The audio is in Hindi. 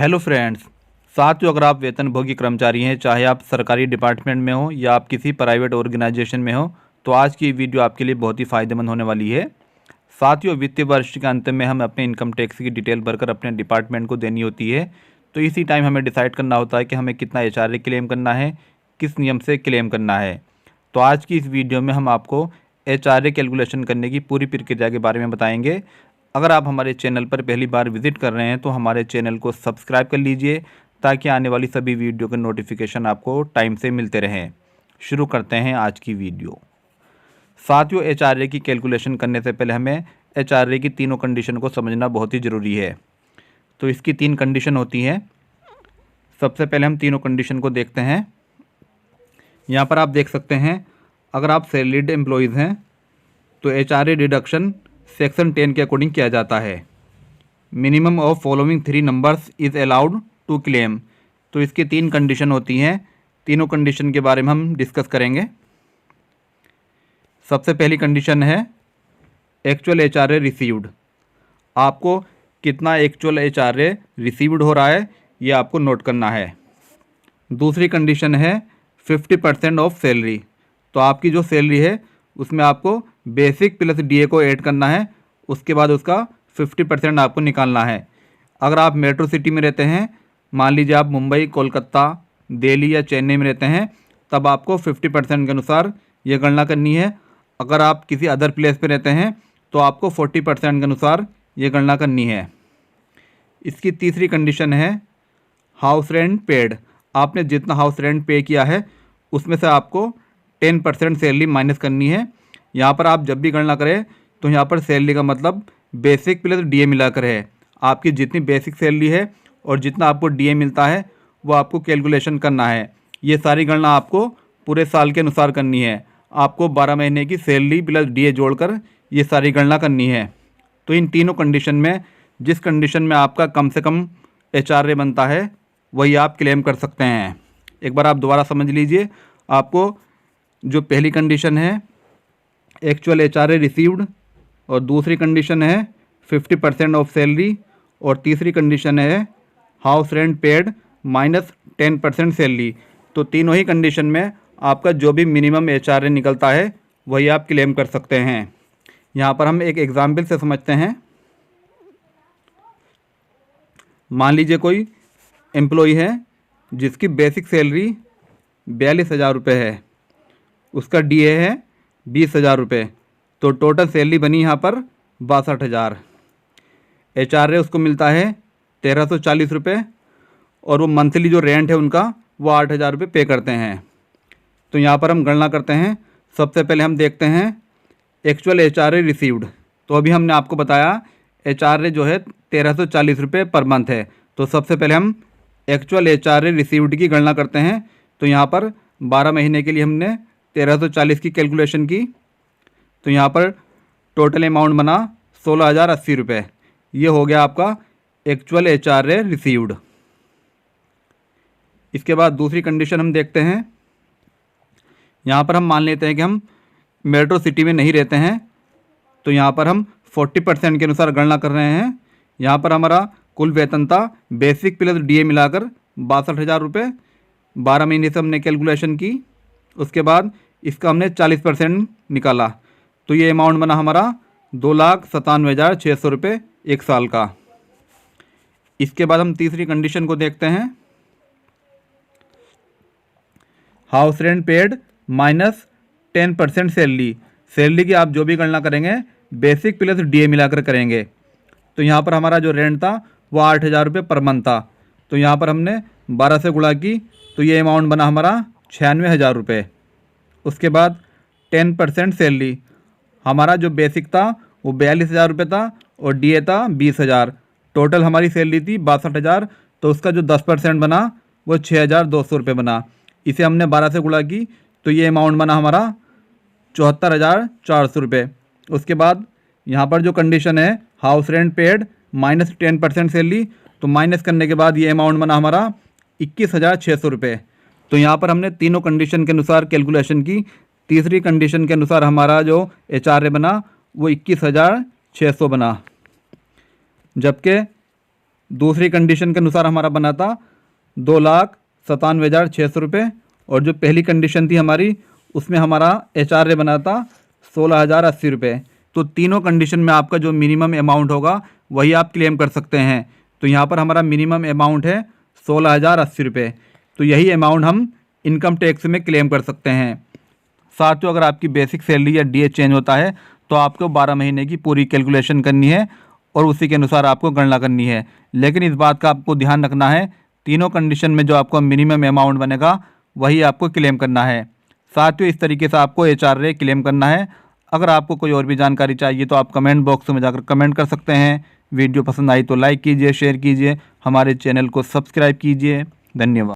Hello friends. साथियों, अगर आप वेतनभोगी कर्मचारी हैं, चाहे आप सरकारी डिपार्टमेंट में हो या आप किसी प्राइवेट ऑर्गेनाइजेशन में हो, तो आज की वीडियो आपके लिए बहुत ही फ़ायदेमंद होने वाली है। साथियों, वित्तीय वर्ष के अंत में हमें अपने इनकम टैक्स की डिटेल भरकर अपने डिपार्टमेंट को देनी होती है। तो इसी टाइम हमें डिसाइड करना होता है कि हमें कितना HRA क्लेम करना है, किस नियम से क्लेम करना है। तो आज की इस वीडियो में हम आपको HRA कैलकुलेशन करने की पूरी प्रक्रिया के बारे में बताएंगे। अगर आप हमारे चैनल पर पहली बार विजिट कर रहे हैं तो हमारे चैनल को सब्सक्राइब कर लीजिए ताकि आने वाली सभी वीडियो के नोटिफिकेशन आपको टाइम से मिलते रहें। शुरू करते हैं आज की वीडियो। साथियों, HRA की कैलकुलेशन करने से पहले हमें HRA की तीनों कंडीशन को समझना बहुत ही ज़रूरी है। तो इसकी 3 कंडीशन होती हैं। सबसे पहले हम तीनों कंडीशन को देखते हैं। यहाँ पर आप देख सकते हैं, अगर आप सैलरीड एम्प्लॉयज़ हैं तो HRA डिडक्शन सेक्शन 10 के अकॉर्डिंग किया जाता है। Minimum of following 3 numbers is allowed to claim. तो इसकी 3 कंडीशन होती हैं। तीनों कंडीशन के बारे में हम डिस्कस करेंगे। सबसे पहली कंडीशन है एक्चुअल HRA रिसीव्ड। आपको कितना एक्चुअल HRA रिसीव्ड हो रहा है ये आपको नोट करना है। दूसरी कंडीशन है 50% ऑफ सैलरी। तो आपकी जो सैलरी है उसमें आपको बेसिक प्लस DA को ऐड करना है, उसके बाद उसका 50% आपको निकालना है। अगर आप मेट्रो सिटी में रहते हैं, मान लीजिए आप मुंबई, कोलकाता, दिल्ली या चेन्नई में रहते हैं, तब आपको 50% के अनुसार ये गणना करनी है। अगर आप किसी अदर प्लेस पे रहते हैं तो आपको 40% के अनुसार ये गणना करनी है। इसकी तीसरी कंडीशन है हाउस रेंट पेड। आपने जितना हाउस रेंट पे किया है उसमें से आपको 10% सैलरी माइनस करनी है। यहाँ पर आप जब भी गणना करें तो यहाँ पर सैलरी का मतलब बेसिक प्लस DA मिलाकर है। आपकी जितनी बेसिक सैलरी है और जितना आपको DA मिलता है वो आपको कैलकुलेशन करना है। ये सारी गणना आपको पूरे साल के अनुसार करनी है। आपको 12 महीने की सैलरी प्लस DA जोड़कर ये सारी गणना करनी है। तो इन तीनों कंडीशन में जिस कंडीशन में आपका कम से कम HRA बनता है वही आप क्लेम कर सकते हैं। एक बार आप दोबारा समझ लीजिए। आपको जो पहली कंडीशन है एक्चुअल HRA रिसीव्ड, और दूसरी कंडीशन है 50% ऑफ सैलरी, और तीसरी कंडीशन है house rent paid minus 10% salary. तो तीनों ही कंडीशन में आपका जो भी मिनिमम HRA निकलता है वही आप क्लेम कर सकते हैं। यहाँ पर हम एक एग्जाम्पल से समझते हैं। मान लीजिए कोई एम्प्लॉई है जिसकी बेसिक सैलरी 42,000 रुपये है, उसका DA है 20,000 रुपये, तो टोटल सैलरी बनी यहाँ पर 62,000। HRA उसको मिलता है 1,340 रुपये, और वो मंथली जो रेंट है उनका वो 8,000 रुपये पे करते हैं। तो यहाँ पर हम गणना करते हैं। सबसे पहले हम देखते हैं एक्चुअल HRA रिसीव्ड। तो अभी हमने आपको बताया HRA जो है 1,340 रुपये पर मंथ है। तो सबसे पहले हम एक्चुअल HRA रिसीव्ड की गणना करते हैं। तो यहाँ पर 12 महीने के लिए हमने 1,340 की कैलकुलेशन की। तो यहाँ पर टोटल अमाउंट बना 16,080 रुपये। ये हो गया आपका एक्चुअल HRA रिसीव्ड। इसके बाद दूसरी कंडीशन हम देखते हैं। यहाँ पर हम मान लेते हैं कि हम मेट्रो सिटी में नहीं रहते हैं, तो यहाँ पर हम 40% के अनुसार गणना कर रहे हैं। यहाँ पर हमारा कुल वेतन था बेसिक प्लस DA मिलाकर 62,000 रुपये। 12 महीने से हमने कैलकुलेशन की, उसके बाद इसका हमने 40% निकाला, तो ये अमाउंट बना हमारा 2,97,600 रुपये एक साल का। इसके बाद हम तीसरी कंडीशन को देखते हैं। House rent paid minus 10% salary. Salary की आप जो भी गणना करेंगे बेसिक प्लस DA मिलाकर करेंगे। तो यहाँ पर हमारा जो रेंट था वो 8,000 रुपये पर मंथ था, तो यहाँ पर हमने 12 से गुणा की, तो ये अमाउंट बना हमारा 96,000 रुपये। उसके बाद 10% सैलरी, हमारा जो बेसिक था वो 42,000 रुपये था और DA था 20,000। टोटल हमारी सैलरी थी 62,000, तो उसका जो 10% बना वो 6,200 रुपये बना। इसे हमने 12 से गुणा की, तो ये अमाउंट बना हमारा 74,400 रुपये। उसके बाद यहाँ पर जो कंडीशन है house rent paid minus 10% salary, तो माइनस करने के बाद ये अमाउंट बना हमारा 21,600 रुपये। तो यहाँ पर हमने तीनों कंडीशन के अनुसार कैलकुलेशन की। तीसरी कंडीशन के अनुसार हमारा जो HRA बना वो 21,600 बना, जबकि दूसरी कंडीशन के अनुसार हमारा बना था 2,97,600 रुपये, और जो पहली कंडीशन थी हमारी उसमें हमारा HRA बना था 16,080 रुपये। तो तीनों कंडीशन में आपका जो मिनिमम अमाउंट होगा वही आप क्लेम कर सकते हैं। तो यहाँ पर हमारा मिनिमम अमाउंट है 16,080 रुपये। तो यही अमाउंट हम इनकम टैक्स में क्लेम कर सकते हैं। साथियों, अगर आपकी बेसिक सैलरी या DA चेंज होता है तो आपको 12 महीने की पूरी कैलकुलेशन करनी है और उसी के अनुसार आपको गणना करनी है। लेकिन इस बात का आपको ध्यान रखना है, तीनों कंडीशन में जो आपको मिनिमम अमाउंट बनेगा वही आपको क्लेम करना है। साथियों, इस तरीके से आपको HRA क्लेम करना है। अगर आपको कोई और भी जानकारी चाहिए तो आप कमेंट बॉक्स में जाकर कमेंट कर सकते हैं। वीडियो पसंद आई तो लाइक कीजिए, शेयर कीजिए, हमारे चैनल को सब्सक्राइब कीजिए। धन्यवाद।